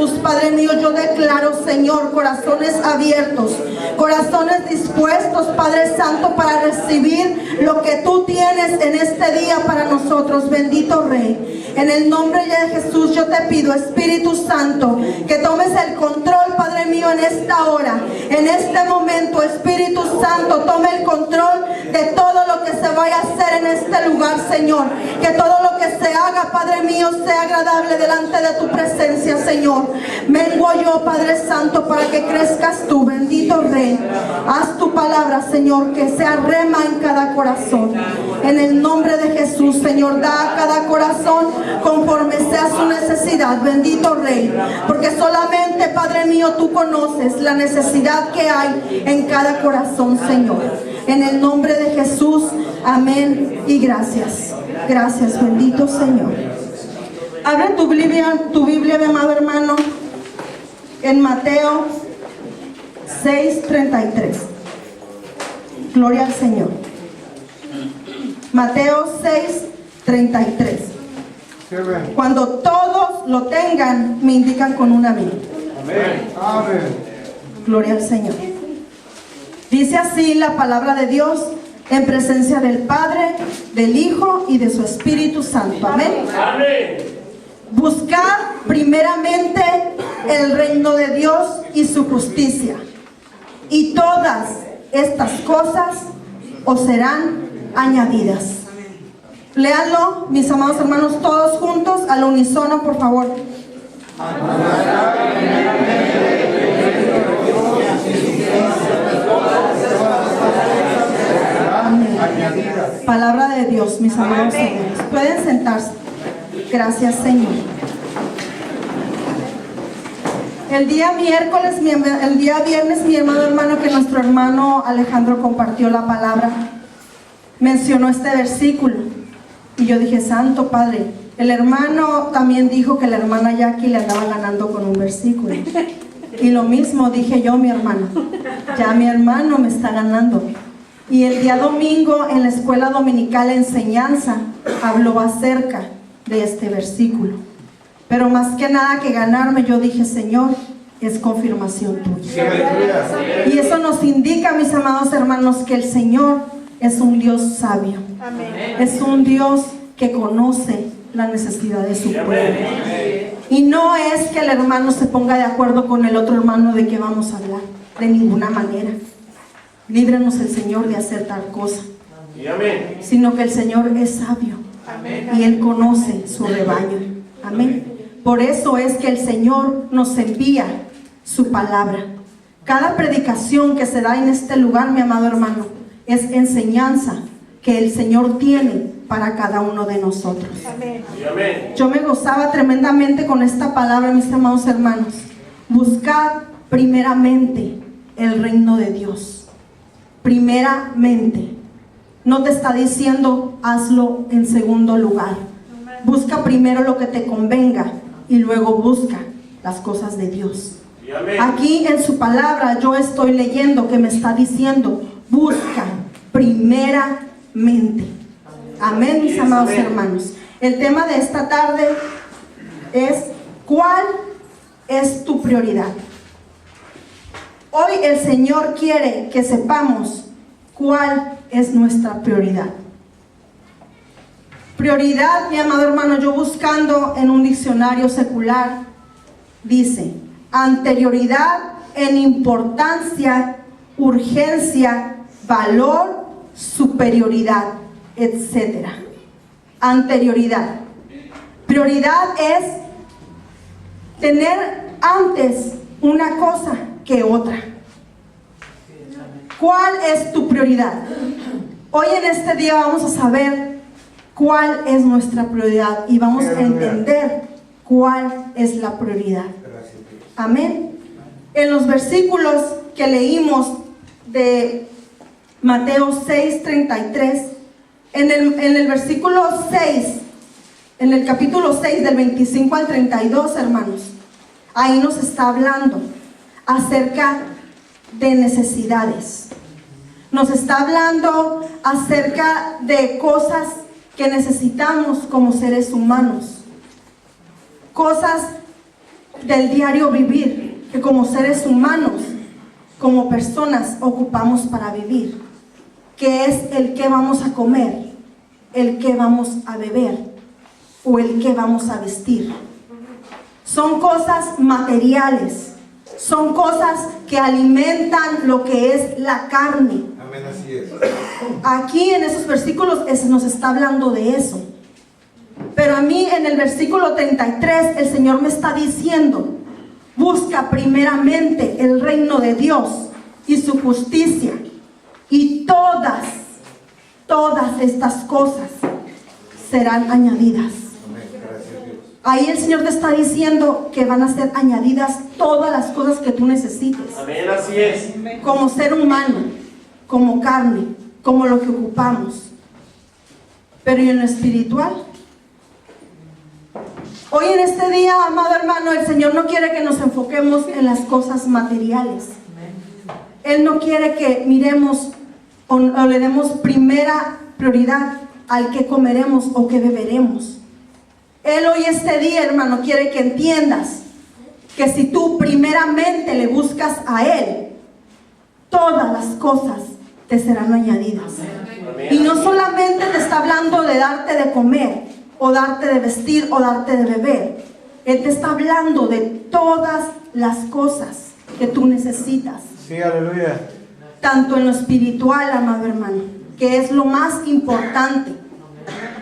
Jesús, Padre mío, yo declaro, Señor, corazones abiertos, corazones dispuestos, Padre Santo, para recibir lo que tú tienes en este día para nosotros, bendito Rey. En el nombre de Jesús yo te pido, Espíritu Santo, que tomes el control, Padre mío, en esta hora, en este momento. Espíritu Santo, tome el control de todo lo que se vaya a hacer en este lugar, Señor. Que todo lo que se haga, Padre mío, sea agradable delante de tu presencia, Señor. Vengo yo, Padre Santo, para que crezcas tú, bendito Rey. Haz tu palabra, Señor, que sea rema en cada corazón. En el nombre de Jesús, Señor, da a cada corazón conforme sea su necesidad, bendito Rey, porque solamente, Padre mío, tú conoces la necesidad que hay en cada corazón, Señor. En el nombre de Jesús, amén y gracias. Gracias, bendito Señor. Abre tu Biblia, mi amado hermano, en Mateo 6:33. Gloria al Señor. Mateo 6:33. Cuando todos lo tengan, me indican con un amén. Amén. Amén. Gloria al Señor. Dice así la palabra de Dios en presencia del Padre, del Hijo y de su Espíritu Santo. Amén. Amén. Buscad primeramente el reino de Dios y su justicia, y todas estas cosas os serán añadidas. Léanlo, mis amados hermanos, todos juntos, al unísono, por favor. Palabra de Dios, mis amados hermanos. Pueden sentarse. Gracias, Señor. El día viernes, mi amado hermano, que nuestro hermano Alejandro compartió la palabra, mencionó este versículo. Y yo dije, Santo Padre, el hermano también dijo que la hermana Jackie le andaba ganando con un versículo. Y lo mismo dije yo, mi hermano. Ya mi hermano me está ganando. Y el día domingo en la escuela dominical de enseñanza habló acerca de este versículo. Pero más que nada que ganarme, yo dije, Señor, es confirmación tuya. Y eso nos indica, mis amados hermanos, que el Señor es un Dios sabio. Amén. Es un Dios que conoce la necesidad de su pueblo. Y no es que el hermano se ponga de acuerdo con el otro hermano de qué vamos a hablar, de ninguna manera. Líbranos el Señor de hacer tal cosa. Amén. Sino que el Señor es sabio. Amén. Y Él conoce su rebaño. Amén. Por eso es que el Señor nos envía su palabra. Cada predicación que se da en este lugar, mi amado hermano, es enseñanza que el Señor tiene para cada uno de nosotros. Amén. Yo me gozaba tremendamente con esta palabra, mis amados hermanos. Buscad primeramente el reino de Dios. Primeramente. No te está diciendo hazlo en segundo lugar. Busca primero lo que te convenga y luego busca las cosas de Dios. Aquí en su palabra yo estoy leyendo que me está diciendo, busca primeramente. Amén, mis amados hermanos. El tema de esta tarde es, ¿cuál es tu prioridad? Hoy el Señor quiere que sepamos cuál es nuestra prioridad. Prioridad, mi amado hermano, yo buscando en un diccionario secular, dice, anterioridad en importancia, urgencia, valor, superioridad, etc. Anterioridad. Prioridad es tener antes una cosa que otra. ¿Cuál es tu prioridad? Hoy en este día vamos a saber cuál es nuestra prioridad y vamos a entender cuál es la prioridad. Amén. En los versículos que leímos de Mateo 6:33, en el versículo 6, en el capítulo 6 del 25 al 32, hermanos, ahí nos está hablando acerca de necesidades. Nos está hablando acerca de cosas que necesitamos como seres humanos. Cosas del diario vivir que como seres humanos, como personas, ocupamos para vivir, que es el que vamos a comer, el que vamos a beber o el que vamos a vestir. Son cosas materiales, son cosas que alimentan lo que es la carne. Amén, así es. Aquí en esos versículos nos está hablando de eso. Pero a mí en el versículo 33 el Señor me está diciendo: busca primeramente el reino de Dios y su justicia, y todas estas cosas serán añadidas. Amén, gracias a Dios. Ahí el Señor te está diciendo que van a ser añadidas todas las cosas que tú necesites. Amén, así es. Como ser humano, como carne, como lo que ocupamos. Pero ¿y en lo espiritual? Hoy en este día, amado hermano, el Señor no quiere que nos enfoquemos en las cosas materiales. Él no quiere que miremos o le demos primera prioridad al que comeremos o que beberemos. Él hoy este día, hermano, quiere que entiendas que si tú primeramente le buscas a Él, todas las cosas te serán añadidas. Y no solamente te está hablando de darte de comer, o darte de vestir, o darte de beber. Él te está hablando de todas las cosas que tú necesitas. Sí, aleluya. Tanto en lo espiritual, amado hermano, que es lo más importante,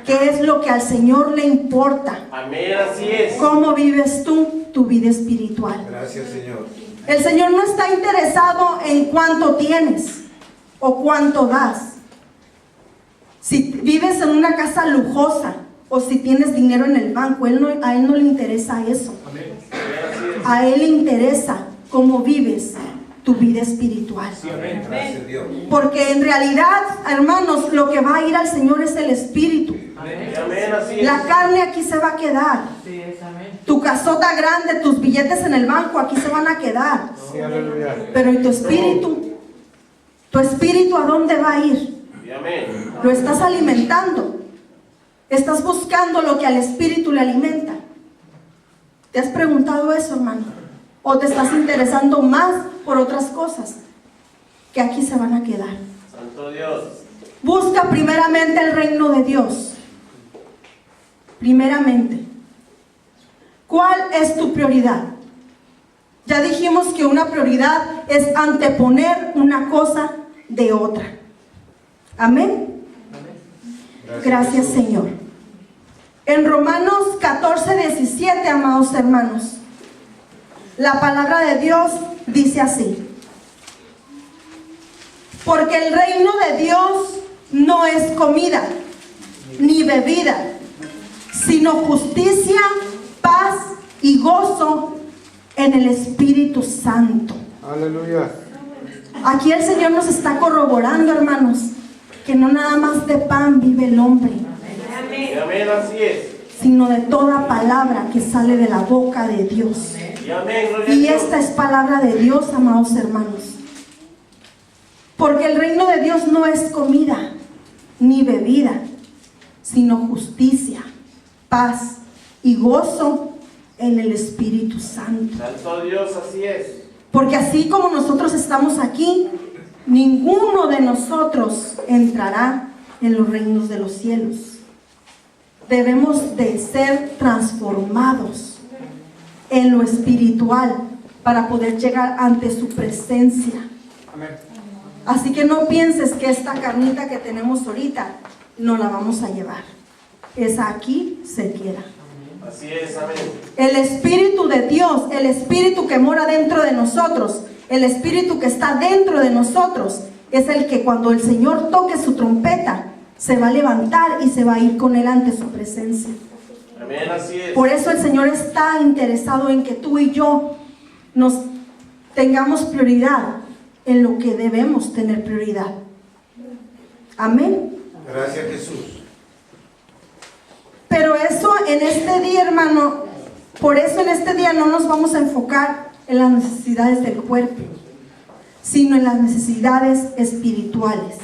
que es lo que al Señor le importa. Amén, así es. ¿Cómo vives tú tu vida espiritual? Gracias, Señor. El Señor no está interesado en cuánto tienes o cuánto das. Si vives en una casa lujosa o si tienes dinero en el banco, a Él no le interesa eso. Amén. A Él le interesa cómo vives tu vida espiritual. Sí, amén. Gracias a Dios. Porque en realidad, hermanos, lo que va a ir al Señor es el espíritu. Amén, así es. La carne aquí se va a quedar. Tu casota grande, tus billetes en el banco aquí se van a quedar. Sí, aleluya. Pero ¿y tu espíritu? ¿Tu espíritu a dónde va a ir? Amén. ¿Lo estás alimentando? ¿Estás buscando lo que al espíritu le alimenta? ¿Te has preguntado eso, hermano? ¿O te estás interesando más por otras cosas que aquí se van a quedar? Santo Dios. Busca primeramente el reino de Dios. Primeramente. ¿Cuál es tu prioridad? Ya dijimos que una prioridad es anteponer una cosa de otra. Amén. Gracias, Señor. En Romanos 14:17, amados hermanos, la palabra de Dios dice así: porque el reino de Dios no es comida ni bebida, sino justicia, paz y gozo en el Espíritu Santo. Aleluya. Aquí el Señor nos está corroborando, hermanos, que no nada más de pan vive el hombre, Amén, así es. sino de toda palabra que sale de la boca de Dios. Amén, gloria a Y Dios. esta es palabra de Dios, amados hermanos. Porque el reino de Dios no es comida ni bebida, sino justicia, paz y gozo en el Espíritu Santo. Santo Dios, así es. Porque así como nosotros estamos aquí, ninguno de nosotros entrará en los reinos de los cielos. Debemos de ser transformados en lo espiritual para poder llegar ante su presencia. Amén. Así que no pienses que esta carnita que tenemos ahorita no la vamos a llevar. Esa aquí se queda. Así es, amén. El Espíritu de Dios, el Espíritu que mora dentro de nosotros, el Espíritu que está dentro de nosotros, es el que cuando el Señor toque su trompeta, se va a levantar y se va a ir con Él ante su presencia. Amén, así es. Por eso el Señor está interesado en que tú y yo nos tengamos prioridad en lo que debemos tener prioridad. Amén. Gracias, Jesús. Pero eso en este día, hermano, por eso en este día no nos vamos a enfocar en las necesidades del cuerpo, sino en las necesidades espirituales,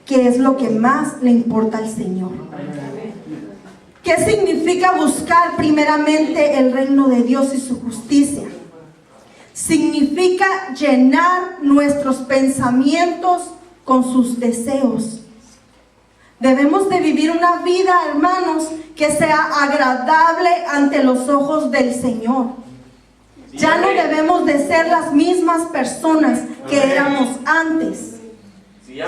que es lo que más le importa al Señor. ¿Qué significa buscar primeramente el reino de Dios y su justicia? significa llenar nuestros pensamientos con sus deseos. Debemos de vivir una vida, hermanos, que sea agradable ante los ojos del Señor. Ya no debemos de ser las mismas personas que éramos antes.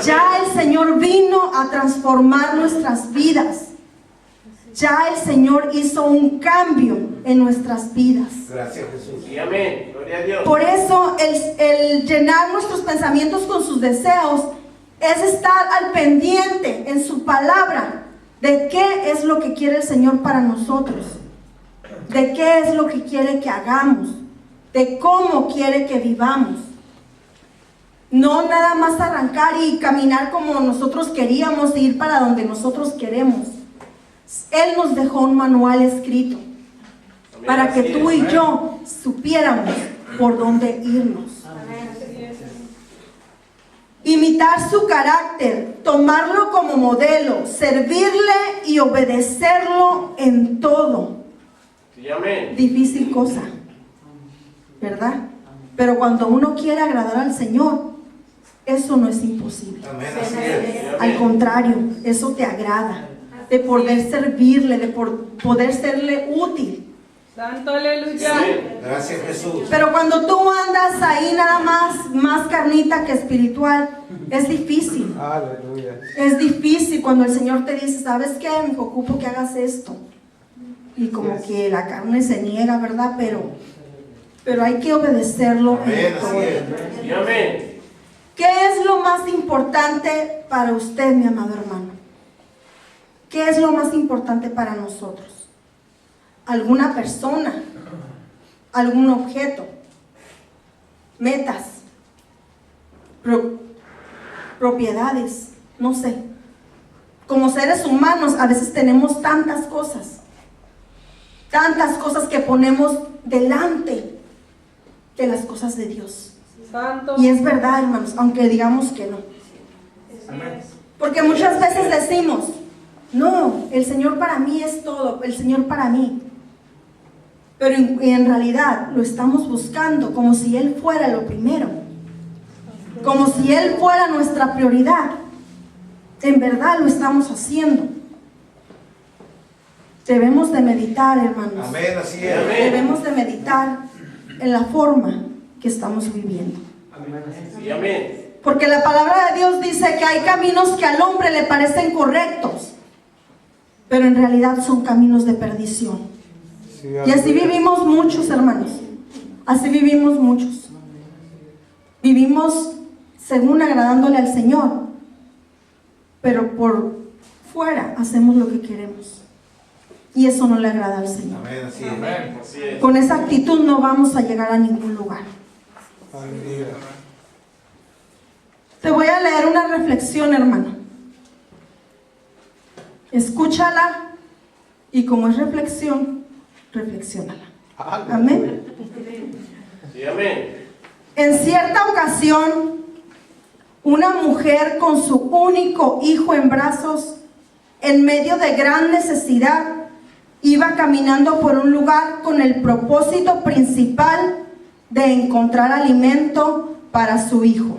Ya el Señor vino a transformar nuestras vidas. Ya el Señor hizo un cambio en nuestras vidas. Gracias, Jesús. Sí, amén. Gloria a Dios. Por eso el llenar nuestros pensamientos con sus deseos es estar al pendiente en su palabra de qué es lo que quiere el Señor para nosotros, de qué es lo que quiere que hagamos, de cómo quiere que vivamos. No nada más arrancar y caminar como nosotros queríamos e ir para donde nosotros queremos. Él nos dejó un manual escrito para que tú y yo supiéramos por dónde irnos. Imitar su carácter, tomarlo como modelo, servirle y obedecerlo en todo. Sí, amén. Difícil cosa, ¿verdad? Pero cuando uno quiere agradar al Señor, eso no es imposible. Amén, así es. Al contrario, eso te agrada, de poder servirle, de poder serle útil. Santo, aleluya. Gracias, Jesús. Pero cuando tú andas ahí nada más carnita que espiritual, es difícil. Aleluya. Es difícil cuando el Señor te dice, ¿sabes qué? Me ocupo que hagas esto. Y como que la carne se niega, ¿verdad? Pero hay que obedecerlo. Amén, así es. Sí, amén. ¿Qué es lo más importante para usted, mi amado hermano? ¿Qué es lo más importante para nosotros? ¿Alguna persona? ¿Algún objeto? ¿Metas? ¿Propiedades? No sé. Como seres humanos a veces tenemos tantas cosas que ponemos delante de las cosas de Dios. Santo. Y es verdad, hermanos, aunque digamos que no. Porque muchas veces decimos, no, el Señor para mí es todo, el Señor para mí. Pero en realidad lo estamos buscando como si Él fuera lo primero, como si Él fuera nuestra prioridad. En verdad lo estamos haciendo. Debemos de meditar, hermanos. Amén, así es. Debemos de meditar en la forma que estamos viviendo. Sí, amén. Porque la palabra de Dios dice que hay caminos que al hombre le parecen correctos, pero en realidad son caminos de perdición. Sí, Y así vivimos muchos, hermanos. Así vivimos muchos. Vivimos según agradándole al Señor, pero por fuera hacemos lo que queremos. Y eso no le agrada al Señor. Amén, así es. Amén, así es. Con esa actitud no vamos a llegar a ningún lugar. Aleluya. Te voy a leer una reflexión, hermano. Escúchala y como es reflexión, reflexiónala. Amén. Sí, amén. En cierta ocasión, una mujer con su único hijo en brazos, en medio de gran necesidad, iba caminando por un lugar con el propósito principal de encontrar alimento para su hijo.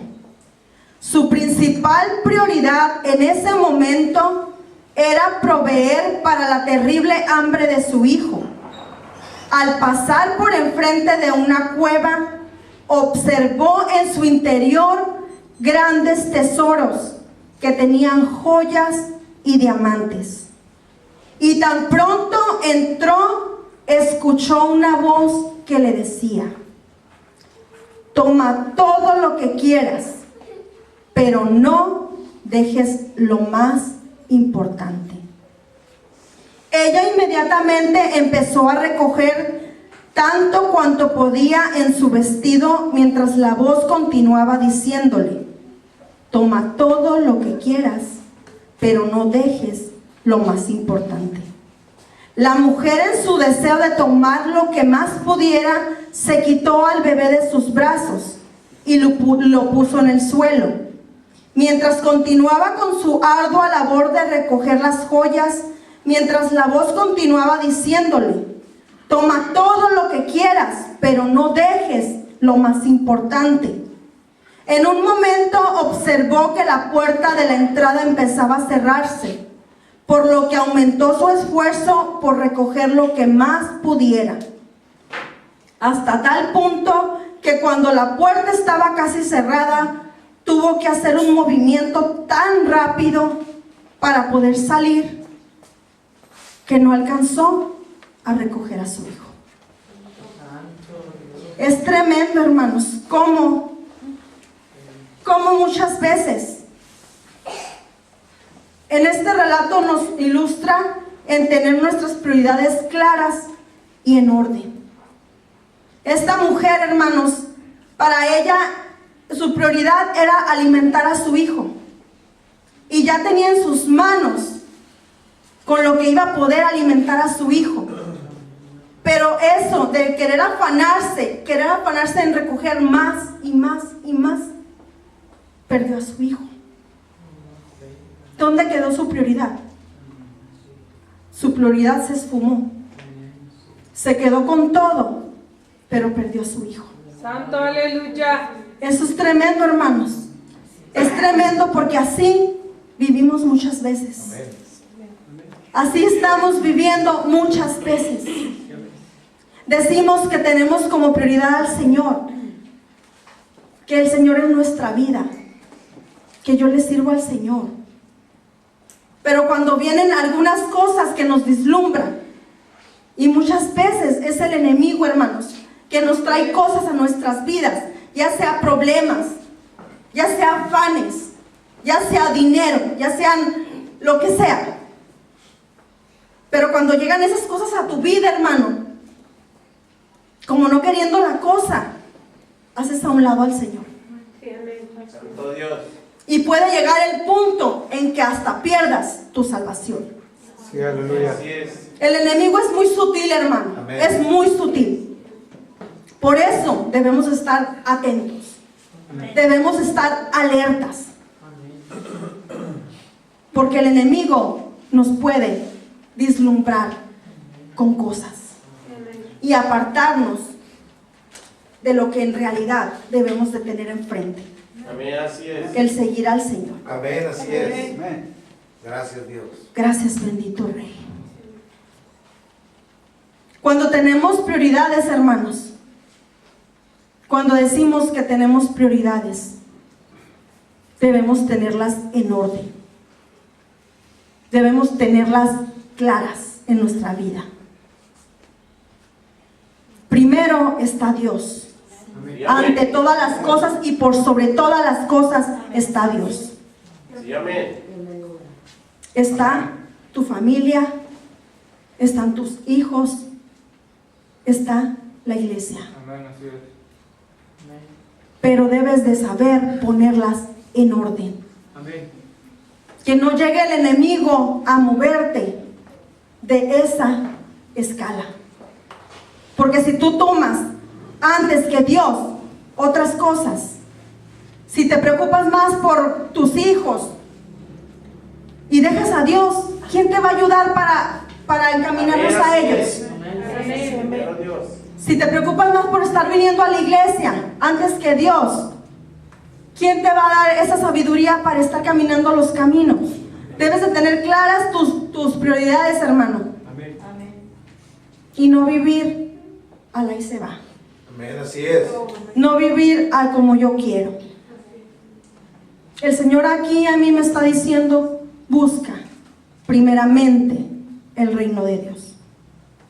Su principal prioridad en ese momento era proveer para la terrible hambre de su hijo. Al pasar por enfrente de una cueva, observó en su interior grandes tesoros que tenían joyas y diamantes. Y tan pronto entró, escuchó una voz que le decía: toma todo lo que quieras, pero no dejes lo más importante. Ella inmediatamente empezó a recoger tanto cuanto podía en su vestido, mientras la voz continuaba diciéndole: toma todo lo que quieras, pero no dejes lo más importante. La mujer, en su deseo de tomar lo que más pudiera, se quitó al bebé de sus brazos y lo puso en el suelo. Mientras continuaba con su ardua labor de recoger las joyas, mientras la voz continuaba diciéndole: toma todo lo que quieras, pero no dejes lo más importante. En un momento observó que la puerta de la entrada empezaba a cerrarse, por lo que aumentó su esfuerzo por recoger lo que más pudiera. Hasta tal punto que cuando la puerta estaba casi cerrada, tuvo que hacer un movimiento tan rápido para poder salir que no alcanzó a recoger a su hijo. Es tremendo, hermanos, cómo muchas veces en este relato nos ilustra en tener nuestras prioridades claras y en orden. Esta mujer, hermanos, para ella su prioridad era alimentar a su hijo, y ya tenía en sus manos con lo que iba a poder alimentar a su hijo. Pero eso de querer afanarse en recoger más y más y más, perdió a su hijo. ¿Dónde quedó su prioridad? Su prioridad se esfumó. Se quedó con todo, pero perdió a su hijo. Santo, aleluya. Eso es tremendo, hermanos. Es tremendo porque así vivimos muchas veces. Así estamos viviendo muchas veces. Decimos que tenemos como prioridad al Señor, que el Señor es nuestra vida, que yo le sirvo al Señor. Pero cuando vienen algunas cosas que nos vislumbran, y muchas veces es el enemigo, hermanos, que nos trae cosas a nuestras vidas, ya sea problemas, ya sea afanes, ya sea dinero, ya sean lo que sea. Pero cuando llegan esas cosas a tu vida, hermano, como no queriendo la cosa, haces a un lado al Señor. Santo Dios. Y puede llegar el punto en que hasta pierdas tu salvación. Sí, aleluya. Así es. El enemigo es muy sutil, hermano. Amén. Es muy sutil. Por eso debemos estar atentos. Amén. Debemos estar alertas. Porque el enemigo nos puede vislumbrar con cosas y apartarnos de lo que en realidad debemos de tener enfrente. Amén, así es. El seguir al Señor. Amén, así es. Gracias, Dios. Gracias, bendito Rey. Cuando tenemos prioridades, hermanos, cuando decimos que tenemos prioridades, debemos tenerlas en orden. Debemos tenerlas claras en nuestra vida. Primero está Dios. Sí, amén. Ante todas las cosas y por sobre todas las cosas está Dios. Sí, amén. Está tu familia, están tus hijos, está la iglesia. Amén, así es. Pero debes de saber ponerlas en orden. Amén. Que no llegue el enemigo a moverte de esa escala. Porque si tú tomas antes que Dios otras cosas, si te preocupas más por tus hijos y dejas a Dios, ¿quién te va a ayudar para encaminarlos Amén, a así ellos? es. Primero Dios. Si te preocupas más por estar viniendo a la iglesia antes que Dios, ¿quién te va a dar esa sabiduría para estar caminando los caminos? Debes de tener claras tus prioridades, hermano. Amén. Y no vivir a la y se va. Amén, así es. No vivir a como yo quiero. El Señor aquí a mí me está diciendo, busca primeramente el reino de Dios.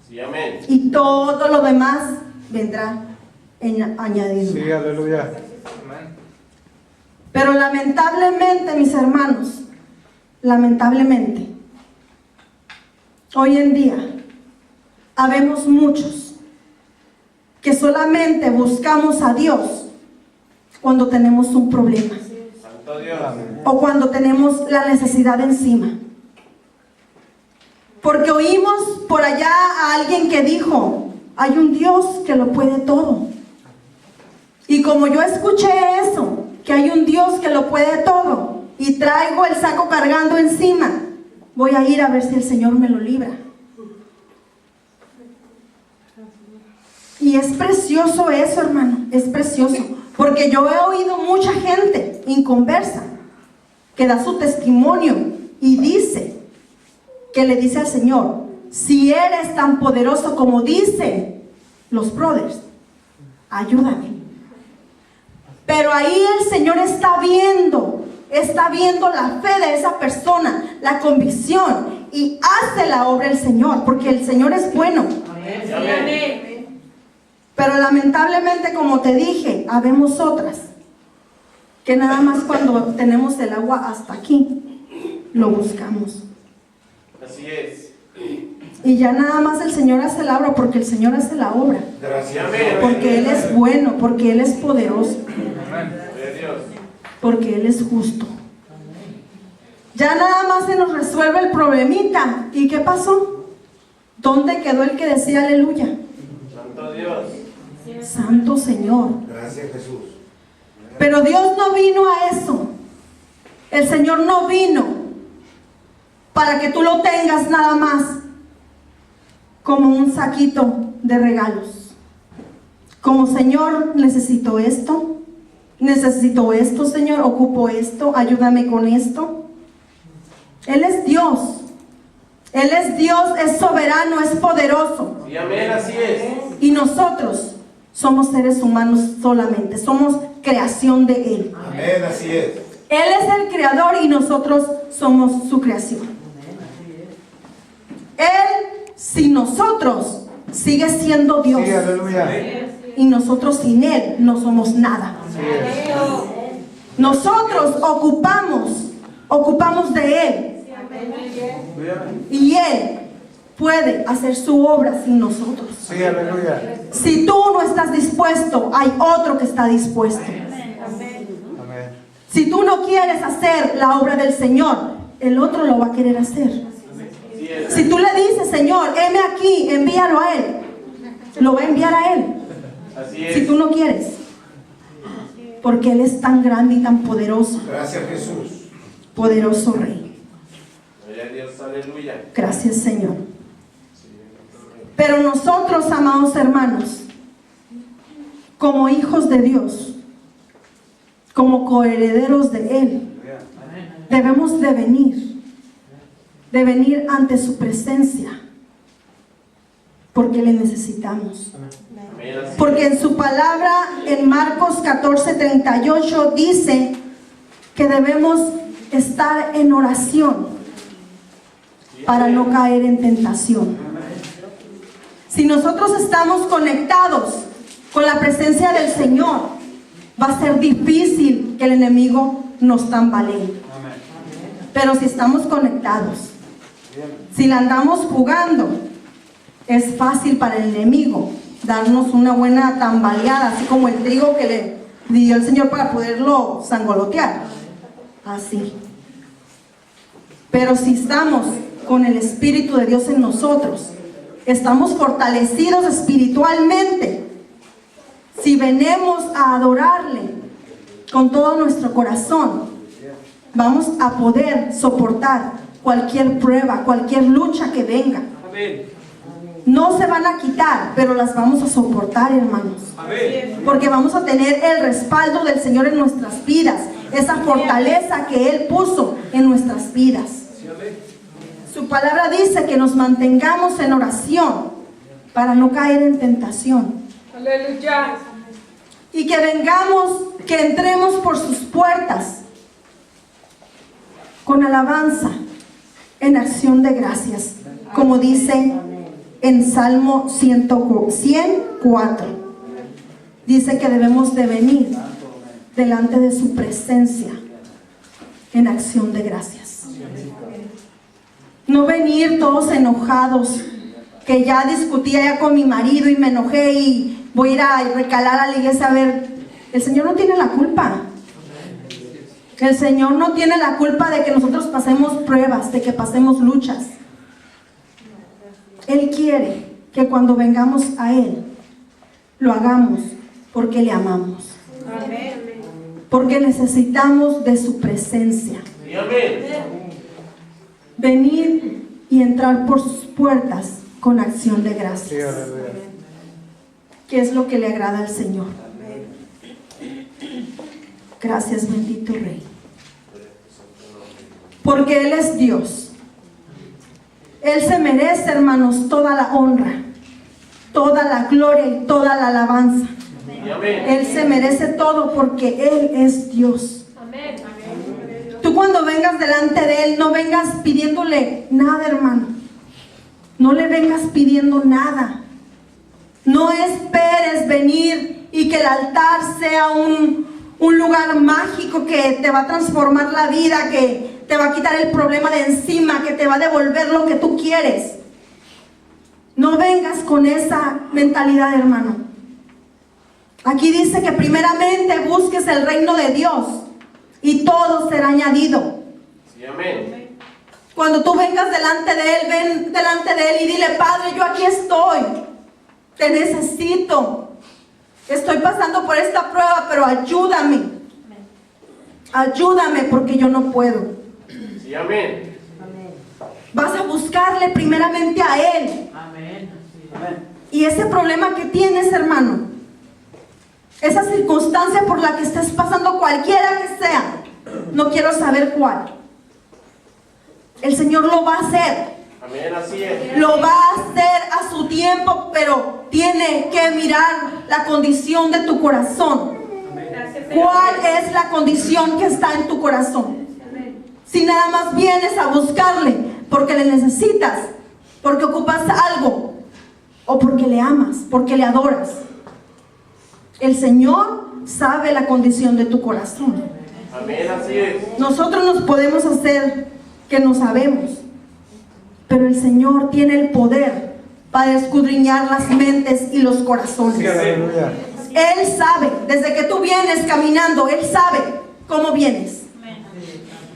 Sí, amén. Y todo lo demás vendrá en añadidura. Sí, aleluya. Amén. Pero lamentablemente, mis hermanos, lamentablemente, hoy en día, habemos muchos que solamente buscamos a Dios cuando tenemos un problema Santo Dios. o cuando tenemos la necesidad encima. Porque oímos por allá a alguien que dijo, hay un Dios que lo puede todo. Y como yo escuché eso, que hay un Dios que lo puede todo, y traigo el saco cargando encima, voy a ir a ver si el Señor me lo libra. Y Y es precioso eso, hermano, es precioso. Porque yo he oído mucha gente inconversa que da su testimonio y dice, que le dice al Señor, si eres tan poderoso como dicen los brothers, ayúdame. Pero ahí el Señor está viendo la fe de esa persona, la convicción, y hace la obra el Señor, porque el Señor es bueno. Amén. Pero lamentablemente, como te dije, habemos otras que nada más cuando tenemos el agua hasta aquí, lo buscamos. Así es. Y ya nada más el Señor hace la obra, porque el Señor hace la obra. Gracias. Porque Él es bueno, porque Él es poderoso, Gloria a Dios. porque Él es justo. Ya nada más se nos resuelve el problemita. ¿Y qué pasó? ¿Dónde quedó el que decía aleluya? Santo Dios. Santo Señor. Gracias, Jesús. Pero Dios no vino a eso. El Señor no vino para que tú lo tengas nada más como un saquito de regalos. Como, Señor, necesito esto, Señor, ocupo esto, ayúdame con esto. Él es Dios. Él es Dios, es soberano, es poderoso. Sí, amén, así es. Y nosotros somos seres humanos solamente, somos creación de Él. Amén, así es. Él es el creador y nosotros somos su creación. Él, sin nosotros, sigue siendo Dios. Sí, aleluya. Y nosotros sin Él no somos nada. Así es. Nosotros ocupamos de Él. Y Él puede hacer su obra sin nosotros. Sí, aleluya. Si tú no estás dispuesto, hay otro que está dispuesto. Amén. Si tú no quieres hacer la obra del Señor, el otro lo va a querer hacer. Así es. Si tú le dices, Señor, heme aquí, envíalo a Él, lo va a enviar a Él. Así es. Si tú no quieres, porque Él es tan grande y tan poderoso, Gracias, Jesús. poderoso Rey. Gloria a Dios, aleluya. Gracias, Señor. Pero nosotros, amados hermanos, como hijos de Dios, como coherederos de Él, debemos de venir ante su presencia, porque le necesitamos. Amén, así Porque en su palabra, en Marcos 14:38, dice que debemos estar en oración para no caer en tentación. Si nosotros estamos conectados con la presencia del Señor, va a ser difícil que el enemigo nos tambalee. Pero si estamos conectados, si la andamos jugando, es fácil para el enemigo darnos una buena tambaleada, así como el trigo que le dio el Señor para poderlo sangolotear. Así. Pero si estamos con el Espíritu de Dios en nosotros, estamos fortalecidos espiritualmente, si venimos a adorarle con todo nuestro corazón, vamos a poder soportar cualquier prueba, cualquier lucha que venga. No se van a quitar, pero las vamos a soportar, hermanos. Porque vamos a tener el respaldo del Señor en nuestras vidas, esa fortaleza que Él puso en nuestras vidas. Su palabra dice que nos mantengamos en oración para no caer en tentación. Aleluya. Y que que entremos por sus puertas con alabanza, en acción de gracias, como dice en Salmo 104. Dice que debemos de venir delante de su presencia en acción de gracias. No venir todos enojados, que ya discutía ya con mi marido y me enojé y voy a ir a recalar a la iglesia. A ver, el Señor no tiene la culpa. El Señor no tiene la culpa de que nosotros pasemos pruebas, de que pasemos luchas. Él quiere que cuando vengamos a Él, lo hagamos porque le amamos. Porque necesitamos de su presencia. Sí, amén. Venir y entrar por sus puertas con acción de Sí, gracias. aleluya. qué es lo que le agrada al Señor. Gracias, bendito Rey. Porque Él es Dios. Él se merece, hermanos, toda la honra, toda la gloria y toda la alabanza. Él se merece todo porque Él es Dios. Tú cuando vengas delante de Él, no vengas pidiéndole nada, hermano. No le vengas pidiendo nada. No esperes venir y que el altar sea un lugar mágico que te va a transformar la vida, que te va a quitar el problema de encima, que te va a devolver lo que tú quieres. No vengas con esa mentalidad, hermano. Aquí dice que primeramente busques el reino de Dios y todo será añadido. Sí, amén. Cuando tú vengas delante de Él, ven delante de Él y dile: Padre, yo aquí estoy, te necesito, estoy pasando por esta prueba, pero ayúdame, ayúdame porque yo no puedo. Sí, amén. Vas a buscarle primeramente a Él. Y ese problema que tienes, hermano, esa circunstancia por la que estés pasando, cualquiera que sea, no quiero saber cuál, el Señor lo va a hacer. Amén, así es. Lo va a hacer a su tiempo, pero tiene que mirar la condición de tu corazón. ¿Cuál es la condición que está en tu corazón? Si nada más vienes a buscarle porque le necesitas, porque ocupas algo, o porque le amas, porque le adoras. El Señor sabe la condición de tu corazón. Amén, así es. Nosotros nos podemos hacer que no sabemos, pero el Señor tiene el poder para escudriñar las mentes y los corazones. Sí, aleluya. Él sabe, desde que tú vienes caminando, Él sabe cómo vienes.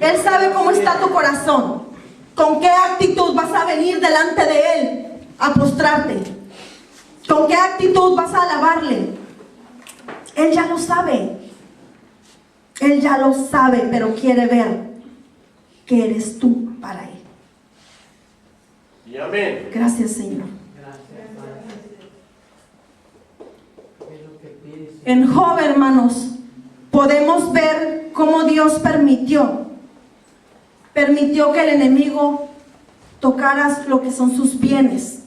Él sabe cómo está tu corazón, con qué actitud vas a venir delante de Él a postrarte, con qué actitud vas a alabarle. Él ya lo sabe. Él ya lo sabe, pero quiere ver que eres tú para Él. Sí, amén. Gracias, Señor. En Job, hermanos, podemos ver cómo Dios permitió que el enemigo tocara lo que son sus bienes,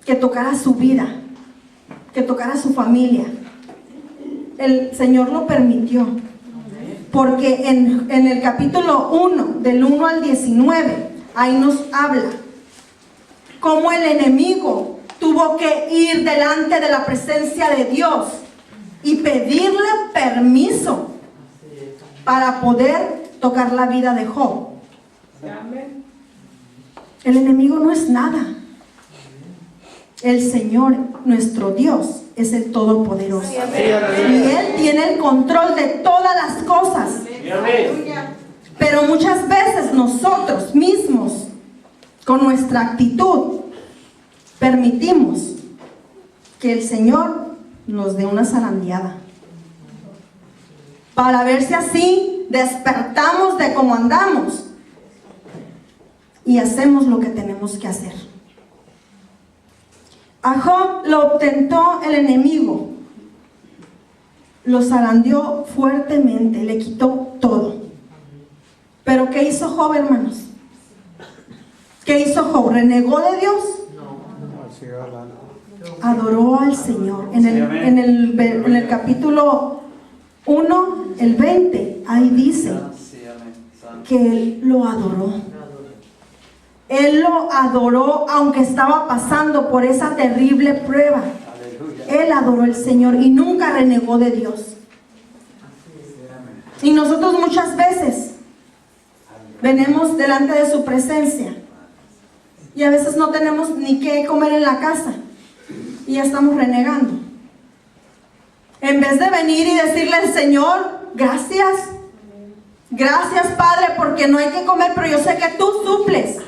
que tocara su vida, que tocara su familia. El Señor lo permitió, porque en el capítulo 1, del 1 al 19, ahí nos habla cómo el enemigo tuvo que ir delante de la presencia de Dios y pedirle permiso para poder tocar la vida de Job. El enemigo no es nada. El Señor, nuestro Dios, es el Todopoderoso. Y Él tiene el control de todas las cosas. Sí, amén. Pero muchas veces nosotros mismos, con nuestra actitud, permitimos que el Señor nos dé una zarandeada, para ver si así despertamos de cómo andamos y hacemos lo que tenemos que hacer. A Job lo tentó el enemigo, lo zarandeó fuertemente, le quitó todo. Pero ¿qué hizo Job, hermanos? ¿Qué hizo Job? ¿Renegó de Dios? Adoró al Señor. En el capítulo 1, el 20, ahí dice que Él lo adoró. Él lo adoró aunque estaba pasando por esa terrible prueba. Él adoró al Señor y nunca renegó de Dios. Y nosotros muchas veces venimos delante de su presencia y a veces no tenemos ni qué comer en la casa y ya estamos renegando. En vez de venir y decirle al Señor: gracias, gracias Padre, porque no hay que comer, pero yo sé que tú suples.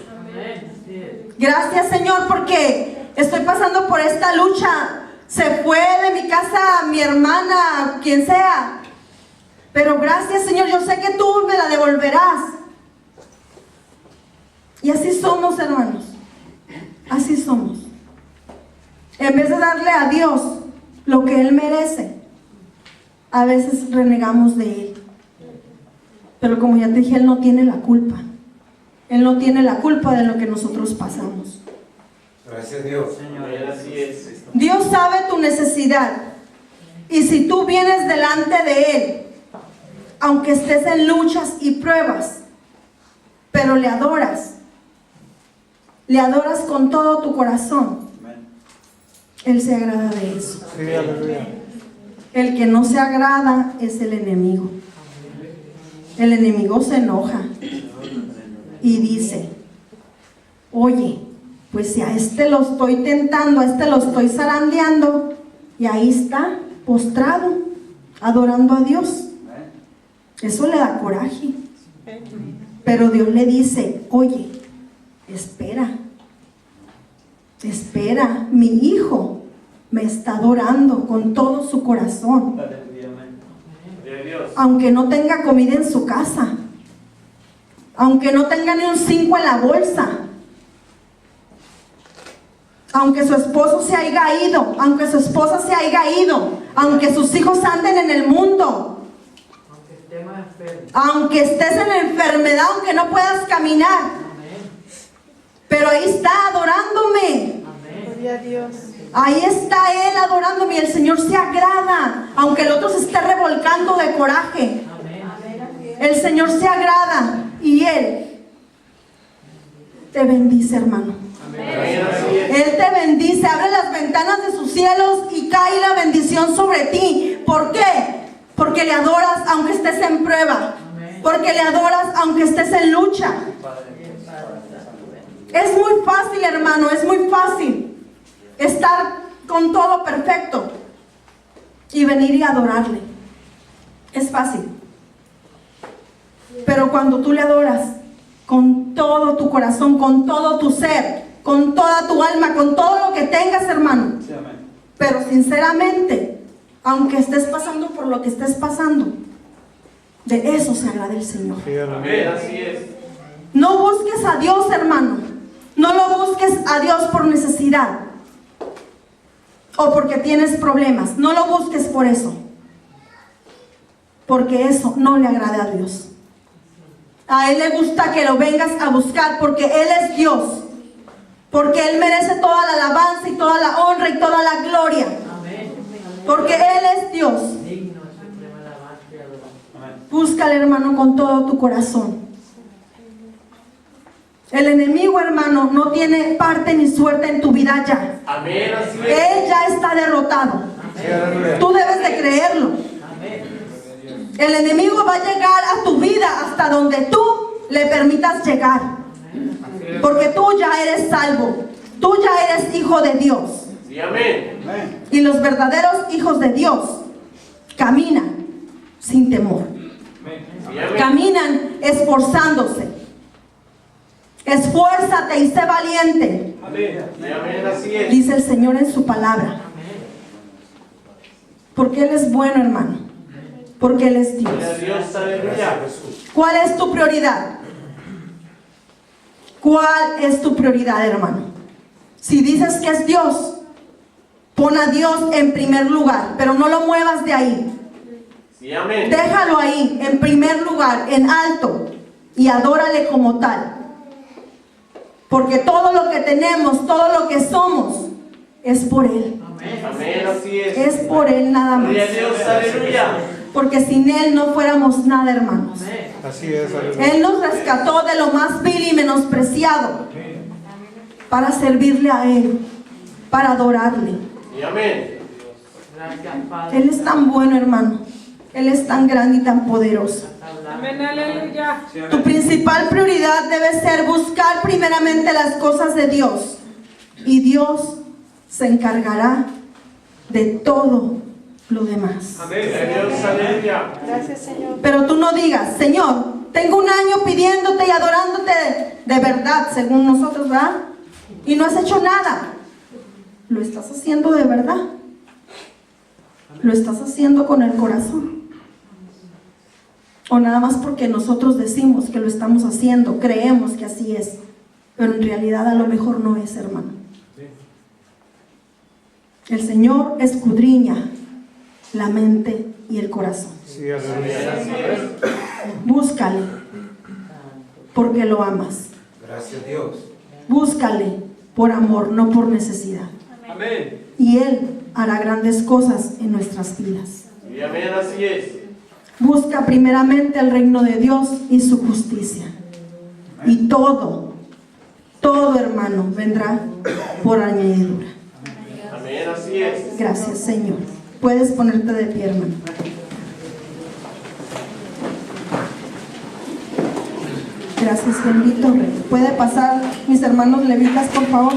Gracias, Señor, porque estoy pasando por esta lucha. Se fue de mi casa mi hermana, quien sea, pero gracias, Señor, yo sé que tú me la devolverás. Y así somos, hermanos. Así somos. En vez de darle a Dios lo que Él merece, a veces renegamos de Él. Pero como ya te dije, Él no tiene la culpa. Él no tiene la culpa de lo que nosotros pasamos. Gracias Dios. Amén, así es. Dios sabe tu necesidad. Y si tú vienes delante de Él, aunque estés en luchas y pruebas, pero le adoras con todo tu corazón, Él se agrada de eso. Sí, aleluya. El que no se agrada es el enemigo. El enemigo se enoja y dice: oye, pues si a este lo estoy tentando, a este lo estoy zarandeando, y ahí está, postrado, adorando a Dios. Eso le da coraje. Pero Dios le dice: oye, espera, mi hijo me está adorando con todo su corazón. De Dios. Aunque no tenga comida en su casa, aunque no tenga ni un 5 en la bolsa, aunque su esposo se haya ido, aunque su esposa se haya ido, aunque sus hijos anden en el mundo, aunque estés en enfermedad, aunque no puedas caminar, pero ahí está adorándome. Gloria a Dios. Ahí está Él adorándome y el Señor se agrada, aunque el otro se esté revolcando de coraje. El Señor se agrada y Él te bendice, hermano. Amén, así es. Él te bendice, abre las ventanas de sus cielos y cae la bendición sobre ti. ¿Por qué? Porque le adoras aunque estés en prueba, porque le adoras aunque estés en lucha. Es muy fácil, hermano, es muy fácil estar con todo perfecto y venir y adorarle. Es fácil. Pero cuando tú le adoras con todo tu corazón, con todo tu ser, con toda tu alma, con todo lo que tengas, hermano, pero sinceramente, aunque estés pasando por lo que estés pasando, de eso se agrada el Señor. Amén, así es. No busques a Dios, hermano. No lo busques a Dios por necesidad o porque tienes problemas. No lo busques por eso, porque eso no le agrada a Dios. A Él le gusta que lo vengas a buscar porque Él es Dios, porque Él merece toda la alabanza y toda la honra y toda la gloria, porque Él es Dios. Búscale, hermano, con todo tu corazón. El enemigo, hermano, no tiene parte ni suerte en tu vida ya. Amén, así es. Él ya está derrotado. Tú debes de creerlo. El enemigo va a llegar a tu vida hasta donde tú le permitas llegar. Porque tú ya eres salvo. Tú ya eres hijo de Dios. Sí, amén. Y los verdaderos hijos de Dios caminan sin temor. Sí, amén. Caminan esforzándose. Esfuérzate y sé valiente, Sí, amén, así es. dice el Señor en su palabra. Porque Él es bueno, hermano. Porque Él es Dios. Gloria a Dios, aleluya. ¿Cuál es tu prioridad? ¿Cuál es tu prioridad, hermano? Si dices que es Dios, pon a Dios en primer lugar, pero no lo muevas de ahí. Sí, amén. Déjalo ahí, en primer lugar, en alto, y adórale como tal. Porque todo lo que tenemos, todo lo que somos, es por Él. Amén, así es. Es por Él nada más. Gloria a Dios, aleluya. Porque sin Él no fuéramos nada, hermanos. Así es, aleluya. Él nos rescató de lo más vil y menospreciado para servirle a Él, para adorarle. Sí, amén. Él es tan bueno, hermano. Él es tan grande y tan poderoso. Amén, aleluya. Tu principal prioridad debe ser buscar primeramente las cosas de Dios. Y Dios se encargará de todo lo demás. Amén. Gloria a Dios, aleluya. Gracias, Señor. Pero tú no digas: Señor, tengo un año pidiéndote y adorándote de verdad, según nosotros, ¿verdad? Y no has hecho nada. ¿Lo estás haciendo de verdad? ¿Lo estás haciendo con el corazón? O nada más porque nosotros decimos que lo estamos haciendo, creemos que así es, pero en realidad a lo mejor no es, hermano. El Señor escudriña la mente y el corazón. Sí, aleluya. Búscale, porque lo amas. Gracias Dios. Búscale por amor, no por necesidad. Amén. Y Él hará grandes cosas en nuestras vidas. Y amén, así es. Busca primeramente el reino de Dios y su justicia. Y todo, hermano, vendrá por añadidura. Amén, así es. Gracias, Señor. Puedes ponerte de pie, hermano. Gracias, bendito Rey. Puede pasar mis hermanos levitas, por favor.